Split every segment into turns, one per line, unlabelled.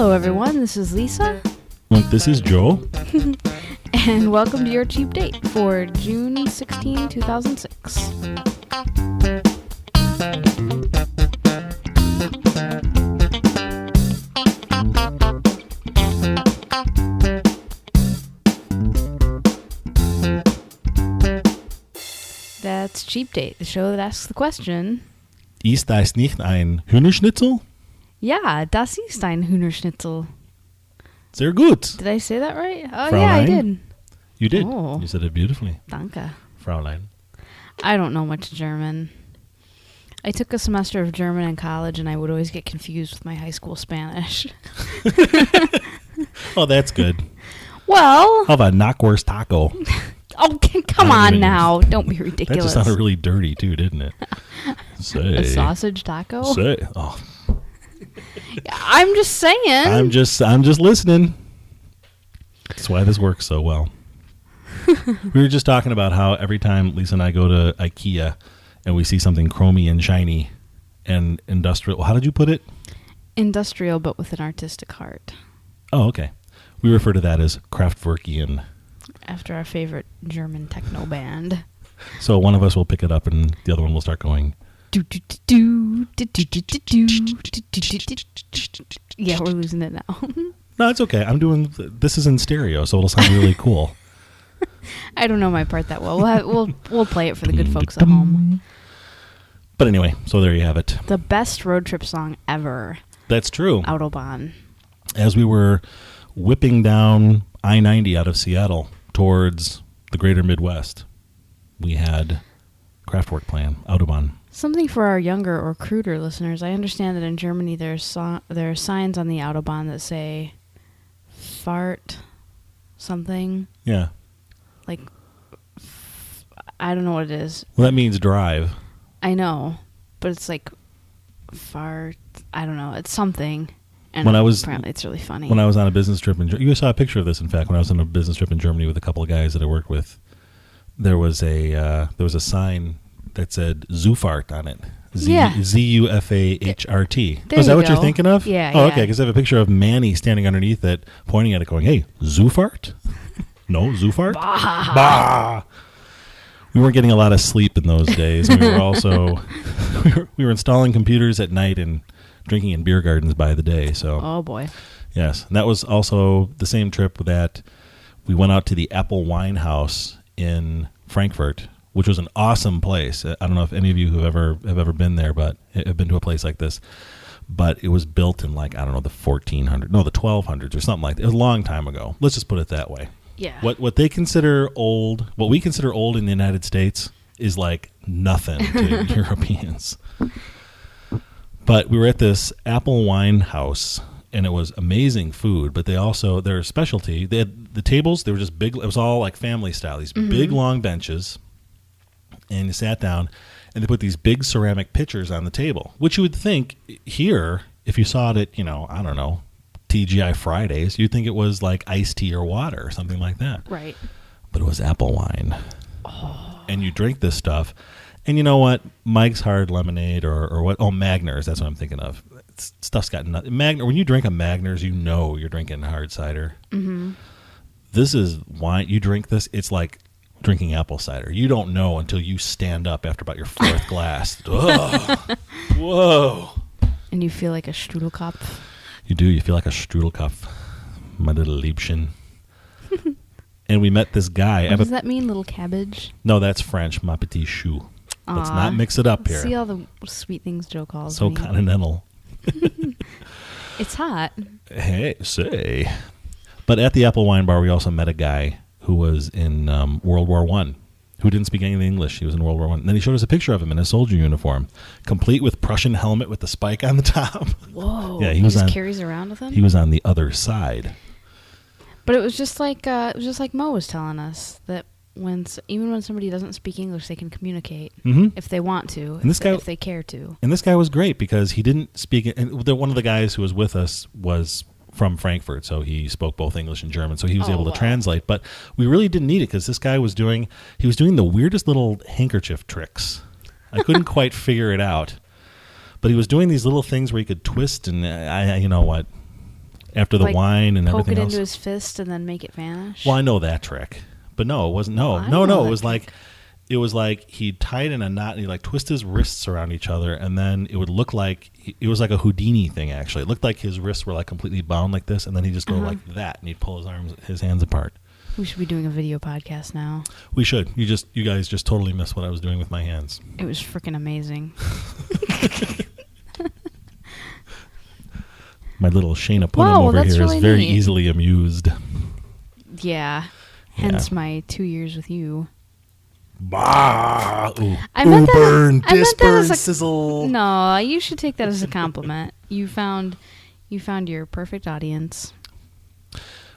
Hello everyone, this is Lisa.
This is Joe.
And welcome to your cheap date for June 16, 2006. That's Cheap Date, the show that asks the question.
Ist das nicht ein Hühnerschnitzel?
Ja, das ist ein Hühnerschnitzel.
Sehr gut.
Did I say that right? Oh,
Fraulein?
yeah, I did.
You did.
Oh.
You said it beautifully.
Danke.
Fraulein.
I don't know much German. I took a semester of German in college, and I would always get confused with my high school Spanish.
Oh, that's good.
Well...
How about knockwurst taco?
Oh, come on now. Don't be ridiculous.
That just sounded really dirty, too, didn't it? Say.
A sausage taco?
Say. Oh.
I'm just saying.
I'm just listening. That's why this works so well. We were just talking about how every time Lisa and I go to IKEA and we see something chromy and shiny and industrial. How did you put it?
Industrial, but with an artistic heart.
Oh, okay. We refer to that as Kraftwerkian.
After our favorite German techno band.
So one of us will pick it up and the other one will start going.
Yeah, we're losing it now.
No, it's okay. This is in stereo, so it'll sound really cool.
I don't know my part that well. We'll play it for the good folks at home.
But anyway, so there you have it.
The best road trip song ever.
That's true.
Autobahn.
As we were whipping down I-90 out of Seattle towards the greater Midwest, we had Kraftwerk playing, Autobahn.
Something for our younger or cruder listeners. I understand that in Germany there are signs on the Autobahn that say fart something.
Yeah.
Like, I don't know what it is.
Well, that means drive. I
know, but it's like fart. I don't know. It's something. And apparently it's really funny.
When I was on a business trip in Germany, you saw a picture of this, in fact, when I was on a business trip in Germany with a couple of guys that I worked with. There was a sign that said zufahrt on it. Z-U-F-A-H-R-T. Is that what you're thinking of?
Yeah.
Oh, okay, because I have a picture of Manny standing underneath it, pointing at it, going, hey, zufahrt? No, zufahrt?
Bah.
Bah! We weren't getting a lot of sleep in those days. We were also we were installing computers at night and drinking in beer gardens by the day. So,
oh boy,
yes, and that was also the same trip that we went out to the Apple Wine House in Frankfurt, which was an awesome place. I don't know if any of you have ever been there, but have been to a place like this. But it was built in the 1200s or something like that. It was a long time ago. Let's just put it that way.
Yeah.
What they consider old, what we consider old in the United States is like nothing to Europeans. But we were at this Apple Wine House, and it was amazing food. But their specialty, they had the tables. They were just big. It was all like family style. These big long benches, and you sat down, and they put these big ceramic pitchers on the table, which you would think here, if you saw it at I don't know, TGI Fridays, you'd think it was like iced tea or water or something like that.
Right.
But it was apple wine. Oh. And you drink this stuff. And you know what? Mike's Hard Lemonade or what? Oh, Magners. That's what I'm thinking of. Stuff's got nothing. When you drink a Magners, you know you're drinking hard cider. Mm-hmm. This is wine. You drink this, it's like drinking apple cider. You don't know until you stand up after about your fourth glass. Ugh. Whoa.
And you feel like a Strudelkopf.
You do. You feel like a Strudelkopf, my little Liebchen. And we met this guy.
What does that mean, little cabbage?
No, that's French, ma petit chou. Let's not mix it up here.
See all the sweet things Joe calls
so
me.
Continental.
It's hot.
Hey, say. But at the Apple Wine Bar, we also met a guy who was in World War I, who didn't speak any English. He was in World War I. And then he showed us a picture of him in a soldier uniform, complete with Prussian helmet with the spike on the top.
Whoa.
Yeah,
he just carries around with him?
He was on the other side.
But it was just like Mo was telling us that even when somebody doesn't speak English, they can communicate if they want to, if they care to.
And this guy was great because he didn't speak. And one of the guys who was with us was from Frankfurt, so he spoke both English and German, so he was able to translate. But we really didn't need it because this guy was doing the weirdest little handkerchief tricks. I couldn't quite figure it out, but he was doing these little things where he could twist, and you know what? after the wine and everything else.
Poke it into his fist and then make it vanish?
Well, I know that trick. But no, it wasn't. No. It was like he'd tie it in a knot and he'd like twist his wrists around each other, and then it would look like it was like a Houdini thing. Actually, it looked like his wrists were like completely bound like this, and then he'd just go like that, and he'd pull his hands apart.
We should be doing a video podcast now.
We should. You guys just totally missed what I was doing with my hands.
It was freaking amazing.
My little Shayna Punim over here
really
is very
neat.
easily amused.
Yeah. Hence my 2 years with you.
Bah! Ooh.
I meant that-
burn,
I meant that
disburn,
as a-
sizzle.
No, you should take that as a compliment. You found your perfect audience.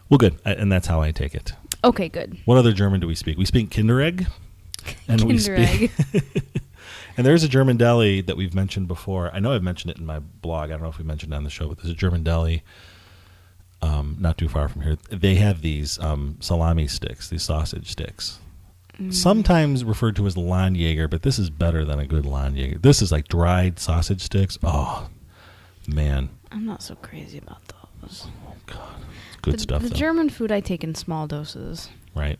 Well, good. And that's how I take it.
Okay, good.
What other German do we speak? We speak Kinderegg. And
Kinderegg.
And there's a German deli that we've mentioned before. I know I've mentioned it in my blog. I don't know if we mentioned it on the show, but there's a German deli not too far from here. They have these salami sticks, these sausage sticks. Sometimes referred to as Landjäger, but this is better than a good Landjäger. This is like dried sausage sticks. Oh, man.
I'm not so crazy about those.
Oh, God. It's good stuff,
The
though.
German food I take in small doses.
Right.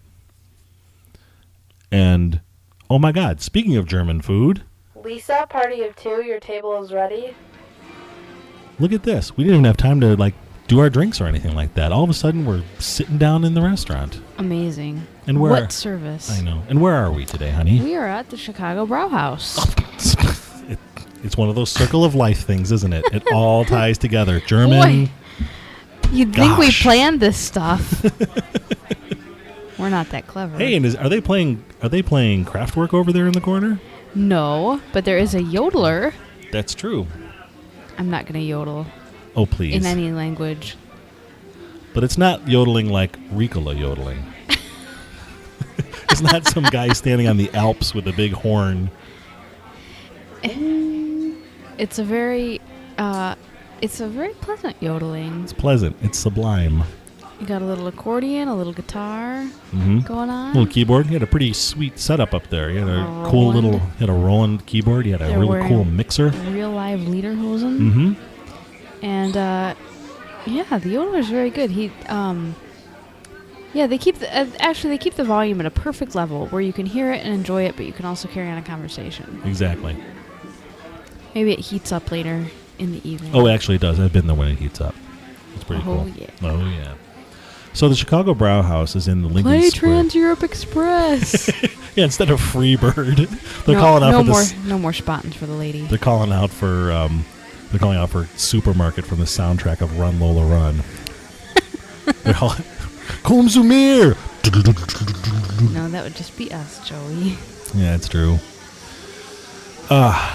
And, oh my God, speaking of German food.
Lisa, party of two, your table is ready.
Look at this. We didn't even have time to, like, do our drinks or anything like that. All of a sudden, we're sitting down in the restaurant.
Amazing.
And where?
What service?
I know. And where are we today, honey?
We are at the Chicago Brauhaus.
It's one of those circle of life things, isn't it? It all ties together. German.
Boy, you'd think we
Gosh.
planned this stuff. We're not that clever.
Hey, and are they playing Kraftwerk over there in the corner?
No, but there is a yodeler.
That's true.
I'm not going to yodel
Oh, please.
in any language.
But it's not yodeling like Ricola yodeling. It's not some guy standing on the Alps with a big horn.
It's a very pleasant yodeling.
It's pleasant. It's sublime.
You got a little accordion, a little guitar going on.
Little keyboard. He had a pretty sweet setup up there. He had a cool
Roland.
little, he had a Roland keyboard. He had a
They're
really
wearing
cool mixer.
Real live lederhosen.
Mm-hmm.
And yeah, the yodeler is very good. They keep the volume at a perfect level where you can hear it and enjoy it, but you can also carry on a conversation.
Exactly.
Maybe it heats up later in the evening.
Oh, actually it does. I've been there when it heats up. It's pretty cool.
Yeah.
Oh, yeah. So the Chicago Brauhaus is in the Lincoln
Play
Square.
Trans-Europe Express.
Yeah, instead of Freebird, they're calling out for this.
No more Spaten for the lady.
They're calling out for Supermarket from the soundtrack of Run Lola Run. They're all, Komm zu mir!
No, that would just be us, Joey.
Yeah, it's true.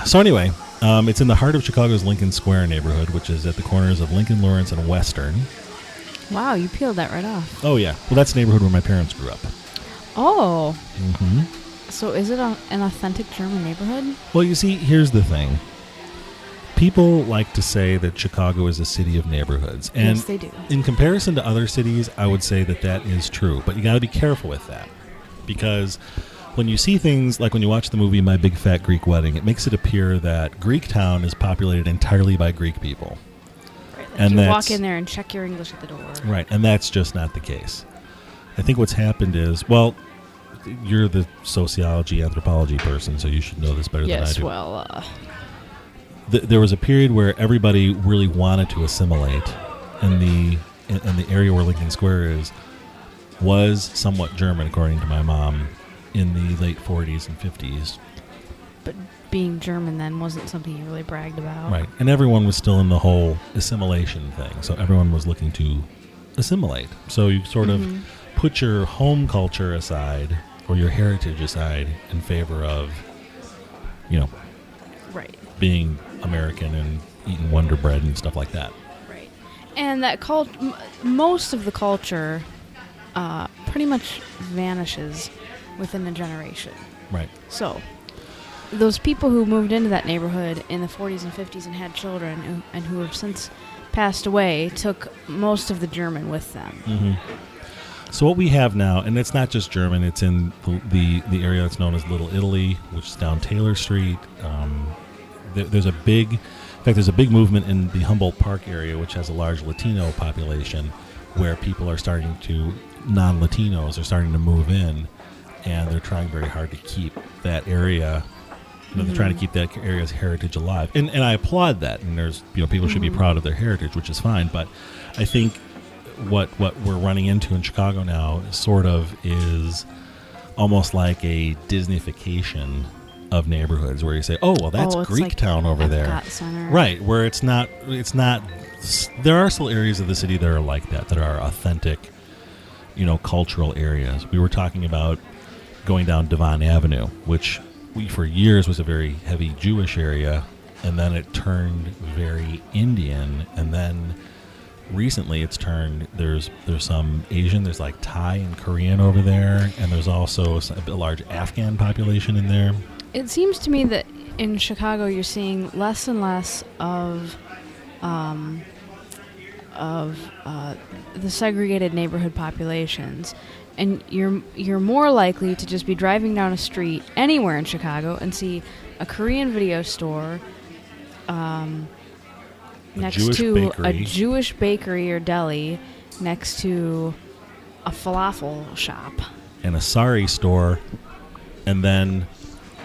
So anyway, it's in the heart of Chicago's Lincoln Square neighborhood, which is at the corners of Lincoln, Lawrence, and Western.
Wow, you peeled that right off.
Oh, yeah. Well, that's the neighborhood where my parents grew up.
Oh.
Mm-hmm.
So is it an authentic German neighborhood?
Well, you see, here's the thing. People like to say that Chicago is a city of neighborhoods. And
Yes, they do.
in comparison to other cities, I would say that is true. But you got to be careful with that. Because when you see things like when you watch the movie My Big Fat Greek Wedding, it makes it appear that Greek town is populated entirely by Greek people.
And you walk in there and check your English at the door.
Right, and that's just not the case. I think what's happened is, well, you're the sociology, anthropology person, so you should know this better than I do.
Yes, well,
There was a period where everybody really wanted to assimilate, and the area where Lincoln Square was somewhat German, according to my mom, in the late 40s and 50s.
but being German then wasn't something you really bragged about.
Right, and everyone was still in the whole assimilation thing, so everyone was looking to assimilate. So you sort of put your home culture aside, or your heritage aside, in favor of,
Right.
being American and eating Wonder Bread and stuff like that.
Right. And that most of the culture pretty much vanishes within a generation.
Right.
So those people who moved into that neighborhood in the 40s and 50s and had children and who have since passed away took most of the German with them.
Mm-hmm. So what we have now, and it's not just German, it's in the area that's known as Little Italy, which is down Taylor Street. There's a big In fact, there's a big movement in the Humboldt Park area, which has a large Latino population, where people are starting to, non-Latinos are starting to move in, and they're trying very hard to keep that area. They're trying to keep that area's heritage alive, and I applaud that. And there's people should be proud of their heritage, which is fine. But I think what we're running into in Chicago now sort of is almost like a Disneyfication of neighborhoods, where you say, "Oh, well, that's Greektown over there," right? Where it's not. There are still areas of the city that are like that are authentic, cultural areas. We were talking about going down Devon Avenue, which for years was a very heavy Jewish area, and then it turned very Indian, and then recently it's turned, there's some Asian, there's like Thai and Korean over there, and there's also a large Afghan population in there.
It seems to me that in Chicago you're seeing less and less of the segregated neighborhood populations, and you're more likely to just be driving down a street anywhere in Chicago and see a Korean video store next to a Jewish bakery or deli, next to a falafel shop,
and a sari store, and then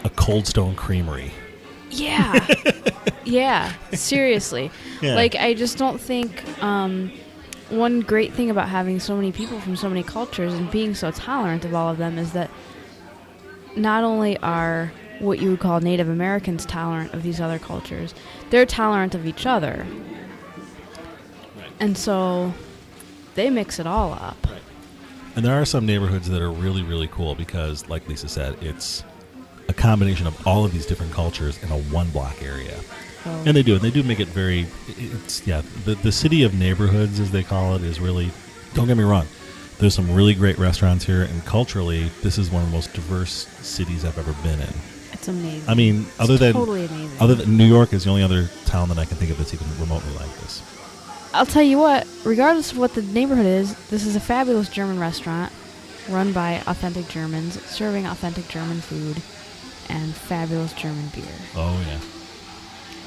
a Cold Stone Creamery.
Yeah. Yeah, seriously.
Yeah.
Like, I just don't think one great thing about having so many people from so many cultures and being so tolerant of all of them is that not only are what you would call Native Americans tolerant of these other cultures, they're tolerant of each other.
Right.
And so they mix it all up.
Right. And there are some neighborhoods that are really, really cool because, like Lisa said, it's a combination of all of these different cultures in a one-block area.
Oh.
And they do make it very, the city of neighborhoods, as they call it, is really, don't get me wrong, there's some really great restaurants here, and culturally, this is one of the most diverse cities I've ever been in.
It's amazing.
I mean,
totally amazing.
Other than New York is the only other town that I can think of that's even remotely like this.
I'll tell you what, regardless of what the neighborhood is, this is a fabulous German restaurant run by authentic Germans, serving authentic German food and fabulous German beer.
Oh, yeah.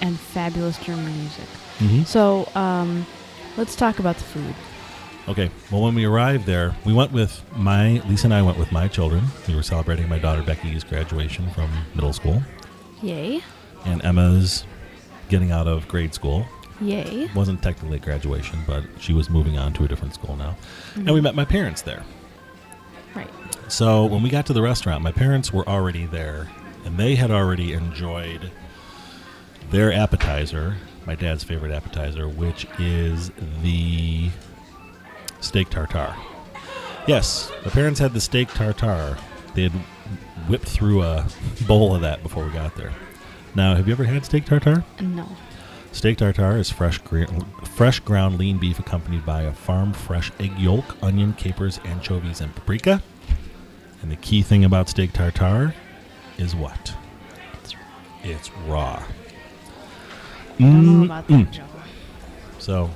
And fabulous German music.
Mm-hmm.
So, let's talk about the food.
Okay. Well, when we arrived there, Lisa and I went with my children. We were celebrating my daughter Becky's graduation from middle school.
Yay.
And Emma's getting out of grade school.
Yay.
It wasn't technically a graduation, but she was moving on to a different school now.
Mm-hmm.
And we met my parents there.
Right.
So when we got to the restaurant, my parents were already there, and they had already enjoyed their appetizer, my dad's favorite appetizer, which is the steak tartare. Yes, my parents had the steak tartare. They had whipped through a bowl of that before we got there. Now, have you ever had steak tartare?
No.
Steak tartare is fresh ground lean beef accompanied by a farm fresh egg yolk, onion, capers, anchovies, and paprika. And the key thing about steak tartare is what? It's raw.
I don't know about that, Joe.
So,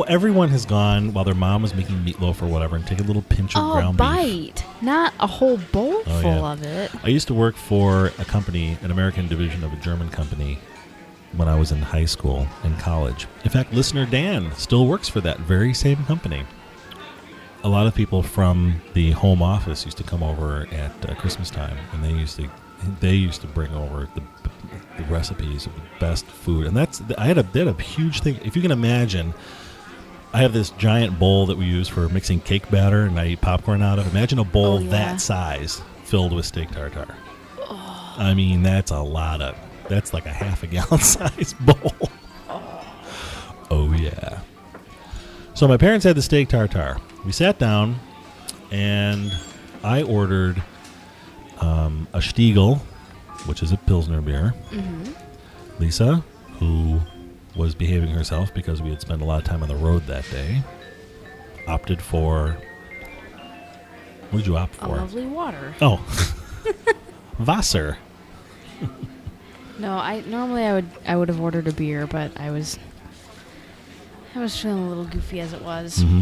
everyone has gone while their mom was making meatloaf or whatever and take a little pinch of ground beef.
Bite. Not a whole bowl full of it.
I used to work for a company, an American division of a German company, when I was in high school and college. In fact, listener Dan still works for that very same company. A lot of people from the home office used to come over at Christmas time, and they used to bring over the recipes of the best food. And they had a huge thing. If you can imagine, I have this giant bowl that we use for mixing cake batter and I eat popcorn out of. Imagine a bowl that size filled with steak tartare. Oh. I mean, that's like a half a gallon size bowl. Oh, yeah. So my parents had the steak tartare. We sat down, and I ordered a Stiegel, which is a Pilsner beer. Mm-hmm. Lisa, who was behaving herself because we had spent a lot of time on the road that day, opted for... What did you opt for?
A lovely water.
Oh. Wasser.
No, I would have ordered a beer, but I was feeling a little goofy as it was.
Mm-hmm.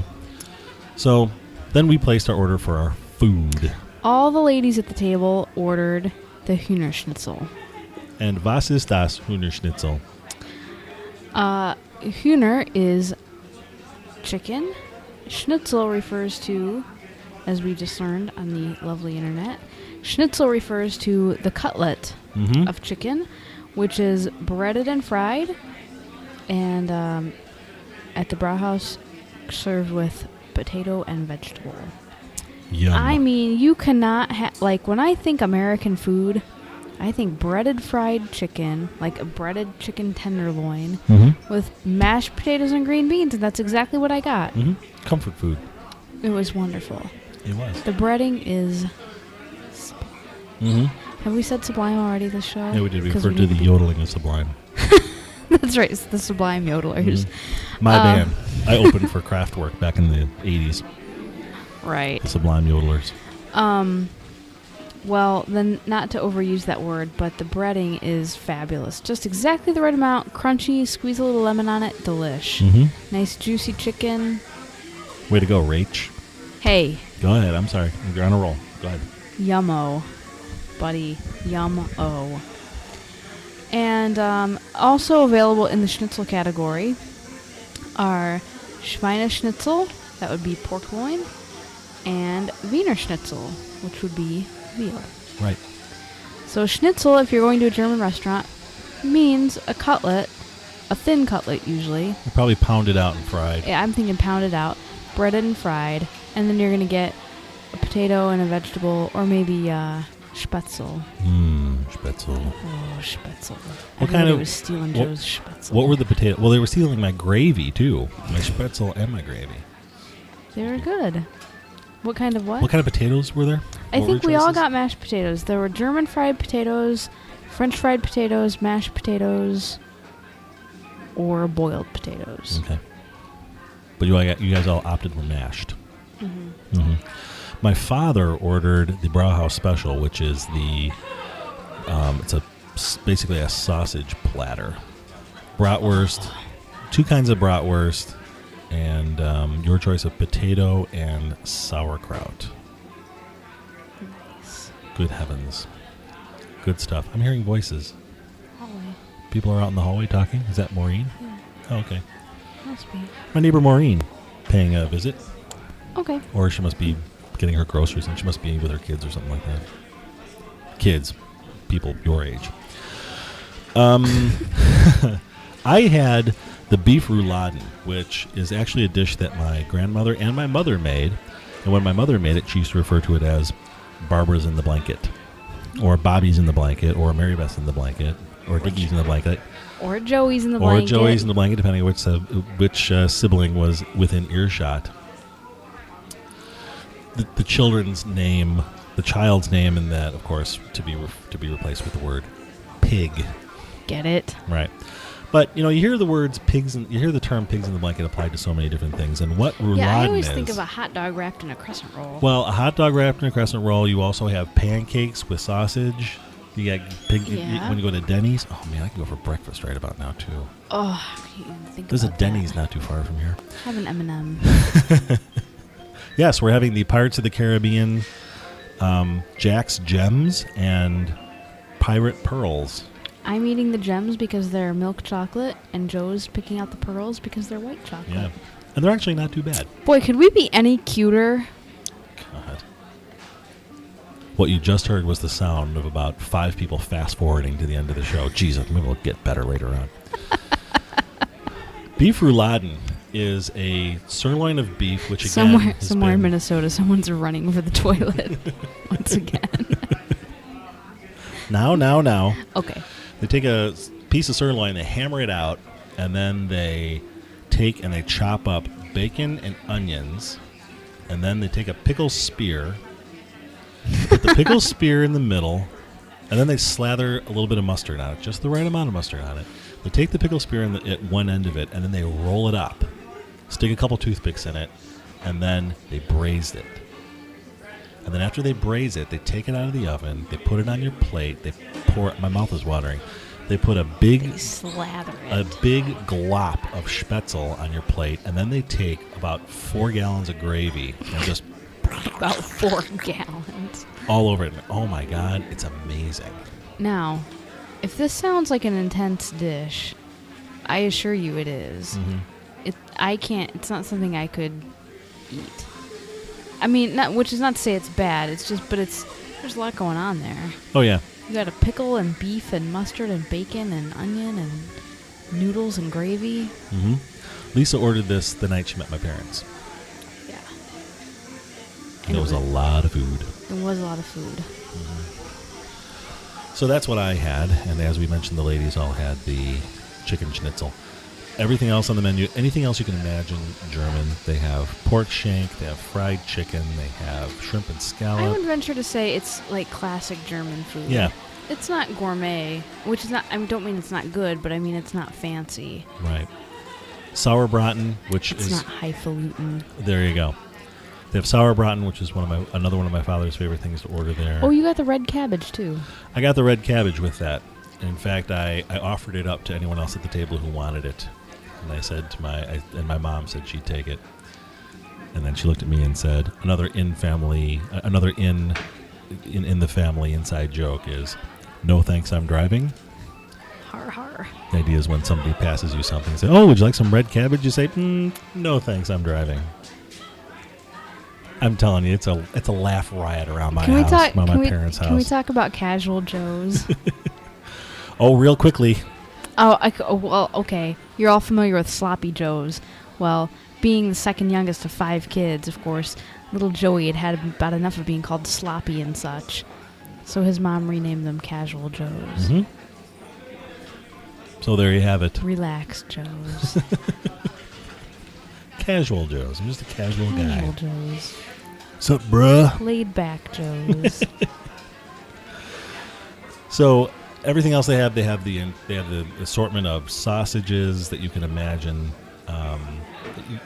So then we placed our order for our food.
All the ladies at the table ordered the Hühnerschnitzel.
And was ist das Hühnerschnitzel?
Hühner is chicken. Schnitzel refers to, as we just learned on the lovely internet, Schnitzel refers to the cutlet of chicken, which is breaded and fried, and at the Brauhaus served with potato and vegetable.
Yum.
I mean, you cannot like, when I think American food, I think breaded fried chicken, like a breaded chicken tenderloin with mashed potatoes and green beans, and that's exactly what I got.
Comfort food.
It was wonderful.
It was.
The breading is sublime. Have we said sublime already this show?
Yeah, we did. We referred to the yodeling as sublime.
That's right. It's the Sublime Yodelers.
My band. I opened for Kraftwerk back in the 80s.
Right.
The Sublime Yodelers.
Well, then, not to overuse that word, but the breading is fabulous. Just exactly the right amount. Crunchy, squeeze a little lemon on it, delish. Nice juicy chicken.
Way to go, Rach.
Hey.
Go ahead. I'm sorry. You're on a roll. Go ahead.
Yummo, buddy. Yum-o. And also available in the schnitzel category are Schweineschnitzel, that would be pork loin, and Wiener Schnitzel, which would be veal.
Right.
So schnitzel, if you're going to a German restaurant, means a cutlet, a thin cutlet usually.
You probably pounded out and fried.
Yeah, I'm thinking pounded out, breaded and fried, and then you're going to get a potato and a vegetable, or maybe Spätzle.
Spätzle.
Oh, Spätzle.
What kind of?
Was stealing Joe's Spätzle.
What were the potato? Well, they were stealing my gravy too. My Spätzle and my gravy.
They were good. What kind of what?
What kind of potatoes were there?
I think we all got mashed potatoes. There were German fried potatoes, French fried potatoes, mashed potatoes, or boiled potatoes.
Okay. But you guys all opted for mashed. My father ordered the Brauhaus special, which is the basically a sausage platter, bratwurst, 2 kinds of bratwurst, and your choice of potato and sauerkraut.
Nice.
Good heavens, good stuff. I'm hearing voices.
Hallway.
People are out in the hallway talking. Is that Maureen?
Yeah.
Oh, okay.
Must be.
My neighbor Maureen paying a visit.
Okay.
Or she must be getting her groceries, and she must be with her kids or something like that. Kids, people your age. I had the beef rouladen, which is actually a dish that my grandmother and my mother made. And when my mother made it, she used to refer to it as Barbara's in the blanket, or Bobby's in the blanket, or Mary Beth's in the blanket, or Dickie's in the blanket.
Or Joey's in the blanket.
Or Joey's in the blanket, depending on which sibling was within earshot. The children's name, the child's name in that, of course, to be replaced with the word pig.
Get it?
Right. But, you hear the words pigs, and you hear the term pigs in the blanket applied to so many different things. And what rouladen is...
Yeah, I always think of a hot dog wrapped in a crescent roll.
Well, a hot dog wrapped in a crescent roll. You also have pancakes with sausage. You got pig...
Yeah.
When you go to Denny's... Oh, man, I can go for breakfast right about now, too.
Oh, I can't even think
There's a
about
Denny's
that.
not too far from here.
Have an M&M.
Yes, we're having the Pirates of the Caribbean, Jack's Gems, and Pirate Pearls.
I'm eating the gems because they're milk chocolate, and Joe's picking out the pearls because they're white chocolate.
Yeah. And they're actually not too bad.
Boy, could we be any cuter?
God. What you just heard was the sound of about 5 people fast-forwarding to the end of the show. Jesus, maybe we'll get better later on. Beef rouladen is a sirloin of beef, which again
somewhere in Minnesota, someone's running for the toilet once again.
Now.
Okay.
They take a piece of sirloin, they hammer it out, and then they take and they chop up bacon and onions, and then they take a pickle spear, put the pickle spear in the middle, and then they slather a little bit of mustard on it, just the right amount of mustard on it. They take the pickle spear at one end of it, and then they roll it up, stick a couple toothpicks in it, and then they braise it. And then after they braise it, they take it out of the oven, they put it on your plate, they pour it, my mouth is watering, they put a big
slather
a big glop of Spätzle on your plate, and then they take about 4 gallons of gravy and just
about 4 gallons
all over it. Oh my God, it's amazing.
Now, if this sounds like an intense dish, I assure you it is.
Mm-hmm.
It's not something I could eat. I mean, which is not to say it's bad. It's just, but there's a lot going on there.
Oh, yeah.
You got a pickle and beef and mustard and bacon and onion and noodles and gravy.
Mm-hmm. Lisa ordered this the night she met my parents.
Yeah.
And it was a lot of food.
It was a lot of food.
Mm-hmm. So that's what I had. And as we mentioned, the ladies all had the chicken schnitzel. Everything else on the menu, anything else you can imagine German. They have pork shank, they have fried chicken, they have shrimp and scallop.
I would venture to say it's like classic German food.
Yeah.
It's not gourmet, which is not, I don't mean it's not good, but I mean it's not fancy.
Right. Sauerbraten, which
it's not highfalutin.
There you go. They have sauerbraten, which is another one of my father's favorite things to order there.
Oh, you got the red cabbage too.
I got the red cabbage with that. In fact, I offered it up to anyone else at the table who wanted it. And I said and my mom said she'd take it. And then she looked at me and said, another in the family inside joke is, no thanks, I'm driving.
Har har.
The idea is when somebody passes you something and say, oh, would you like some red cabbage? You say, no thanks, I'm driving. I'm telling you, it's a laugh riot around my house, my parents' house.
Can we talk about casual Joes?
Oh, real quickly.
Well, okay. You're all familiar with Sloppy Joes. Well, being the second youngest of 5 kids, of course, little Joey had about enough of being called sloppy and such. So his mom renamed them Casual Joes.
Mm-hmm. So there you have it.
Relaxed Joes.
Casual Joes. I'm just a casual guy.
Casual Joes.
What's up, bruh?
Laid back Joes.
So everything else they have the assortment of sausages that you can imagine.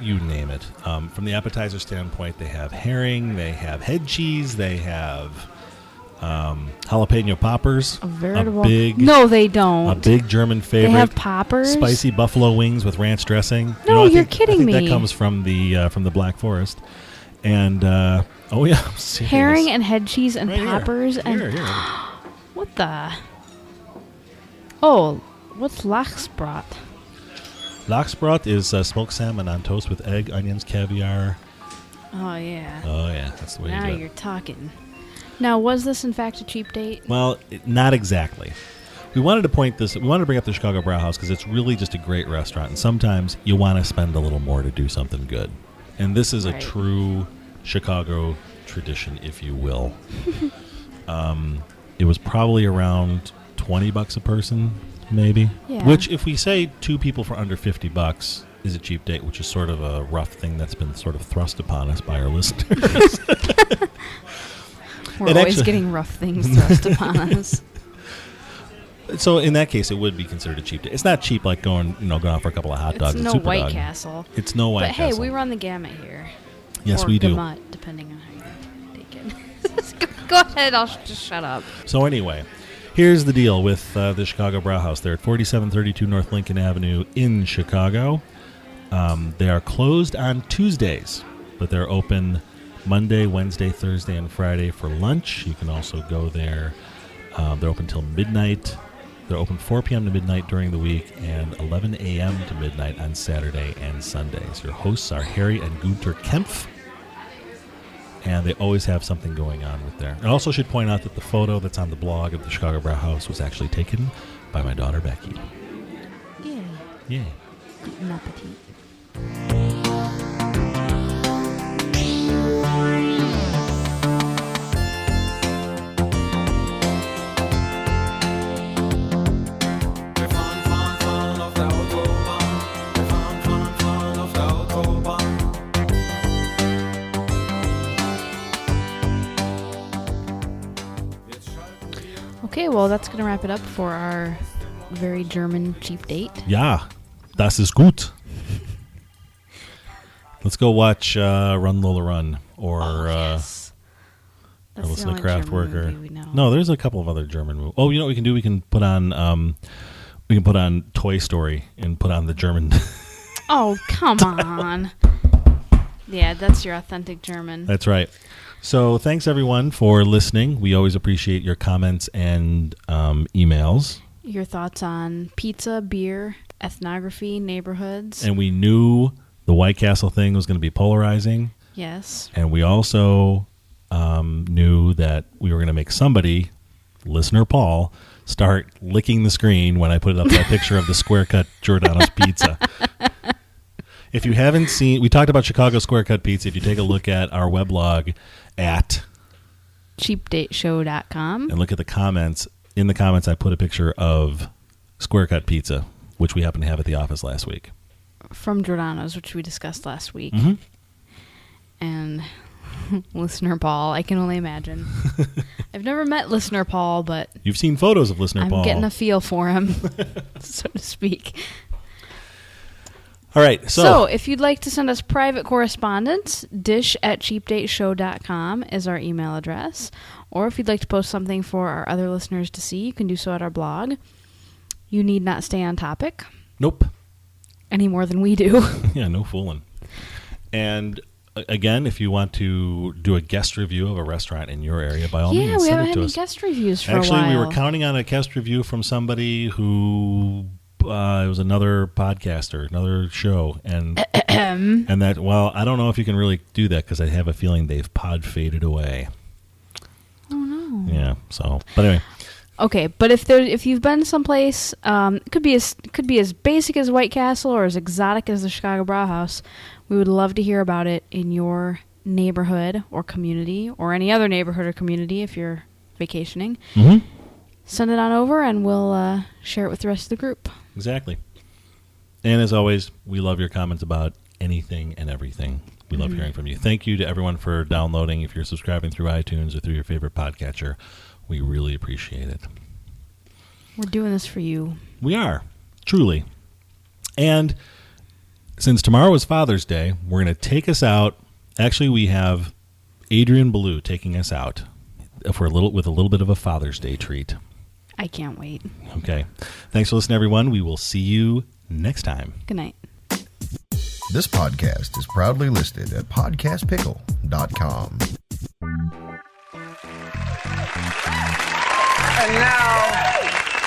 You name it. From the appetizer standpoint, they have herring, they have head cheese, they have jalapeno poppers.
A veritable.
No,
they don't.
A big German favorite.
They have poppers.
Spicy buffalo wings with ranch dressing.
No, you're kidding me.
I think that comes from the Black Forest. And oh yeah, I'm serious.
Herring and head cheese and
right
poppers
here.
and what the? Oh, what's Lachsbrot?
Lachsbrot is smoked salmon on toast with egg, onions, caviar.
Oh yeah.
Oh yeah, that's the way
now
you do it.
You're talking. Now, was this in fact a cheap date?
Well, not exactly. We wanted to bring up the Chicago Brauhaus because it's really just a great restaurant, and sometimes you want to spend a little more to do something good. And this is a true Chicago tradition, if you will. It was probably around $20 a person, maybe.
Yeah.
Which, if we say 2 people for under $50, is a cheap date, which is sort of a rough thing that's been sort of thrust upon us by our listeners.
We're always getting rough things thrust upon us.
So in that case, it would be considered a cheap date. It's not cheap like going out for a couple of hot dogs.
It's
at
no
Superdog.
White Castle.
It's no White Castle.
But hey, we run the gamut here.
Yes,
or
we do.
Gamut, depending on how you take it. Go ahead, I'll just shut up.
So anyway, here's the deal with the Chicago Brauhaus. They're at 4732 North Lincoln Avenue in Chicago. They are closed on Tuesdays, but they're open Monday, Wednesday, Thursday, and Friday for lunch. You can also go there. They're open till midnight. They're open 4 p.m. to midnight during the week and 11 a.m. to midnight on Saturday and Sundays. Your hosts are Harry and Gunter Kempf, and they always have something going on with there. I also should point out that the photo that's on the blog of the Chicago Brauhaus was actually taken by my daughter, Becky.
Yay.
Yay.
Guten appetit. Okay, well, that's going to wrap it up for our very German cheap date.
Ja, das ist gut. Let's go watch Run Lola Run or
yes.
or listen to
German
Kraftwerkian.
movie we know.
No, there's a couple of other German movies. Oh, you know what we can do? We can put on Toy Story and put on the German.
Oh, come on. Yeah, that's your authentic German.
That's right. So thanks, everyone, for listening. We always appreciate your comments and emails.
Your thoughts on pizza, beer, ethnography, neighborhoods.
And we knew the White Castle thing was going to be polarizing.
Yes.
And we also knew that we were going to make somebody, listener Paul, start licking the screen when I put up that picture of the square cut Giordano's pizza. If you haven't seen, we talked about Chicago square cut pizza. If you take a look at our weblog at
cheapdateshow.com
and look at the comments, in the comments I put a picture of square cut pizza, which we happened to have at the office last week.
From Giordano's, which we discussed last week.
Mm-hmm.
And listener Paul, I can only imagine. I've never met listener Paul, but
you've seen photos of listener Paul.
I'm getting a feel for him, so to speak.
All right,
so if you'd like to send us private correspondence, dish@cheapdateshow.com is our email address. Or if you'd like to post something for our other listeners to see, you can do so at our blog. You need not stay on topic.
Nope.
Any more than we do.
Yeah, no fooling. And again, if you want to do a guest review of a restaurant in your area, by all means,
send it to us. Yeah, we haven't had any guest reviews for a while.
Actually, we were counting on a guest review from somebody who it was another podcaster, another show, and that. Well, I don't know if you can really do that because I have a feeling they've pod faded away.
Oh no.
Yeah. So, but anyway.
Okay, but if you've been someplace, it could be as basic as White Castle or as exotic as the Chicago Brauhaus. We would love to hear about it in your neighborhood or community, or any other neighborhood or community if you're vacationing.
Mm-hmm.
Send it on over, and we'll share it with the rest of the group.
Exactly. And as always, we love your comments about anything and everything. We love hearing from you. Thank you to everyone for downloading. If you're subscribing through iTunes or through your favorite podcatcher, we really appreciate it.
We're doing this for you.
We are, truly. And since tomorrow is Father's Day, we're going to take us out. Actually, we have Adrian Ballou taking us out with a little bit of a Father's Day treat.
I can't wait.
Okay. Thanks for listening, everyone. We will see you next time.
Good night.
This podcast is proudly listed at podcastpickle.com.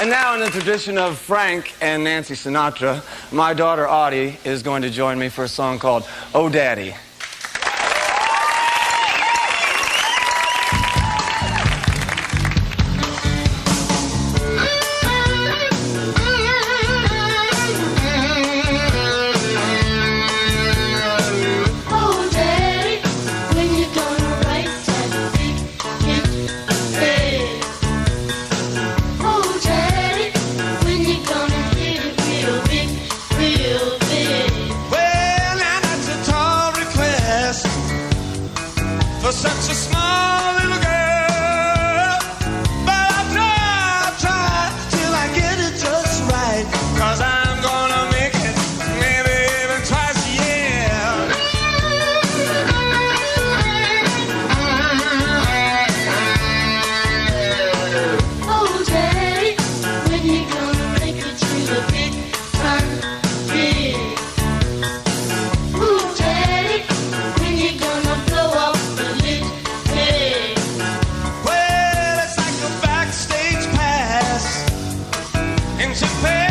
And now, in the tradition of Frank and Nancy Sinatra, my daughter Audie is going to join me for a song called Oh Daddy.
Such a small little girl, but I try till I get it just right, 'cause I'm gonna make it maybe even twice a year.
Oh, Daddy, when you gonna make it to the big country? Oh, Daddy, when you gonna blow up the lid?
Well, it's like a backstage pass into Paris.